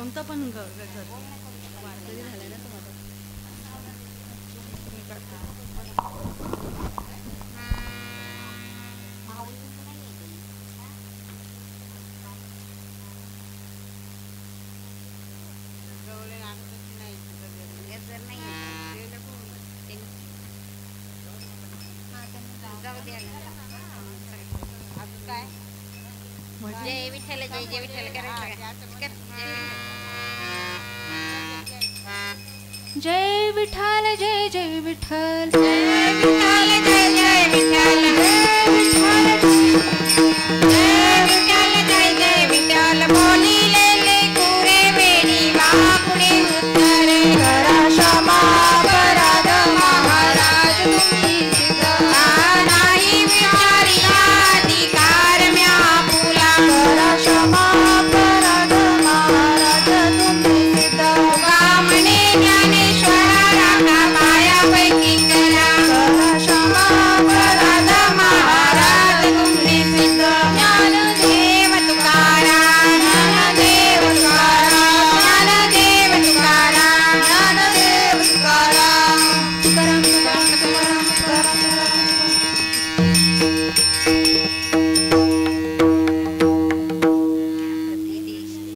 कोणता पण वारकरी झालाय ना तो माझा. जय विठ्ठल जय जय विठ्ठल जय विठ्ठल जय जय विठ्ठल जय विठ्ठल जय जय विठ्ठल जय विठ्ठल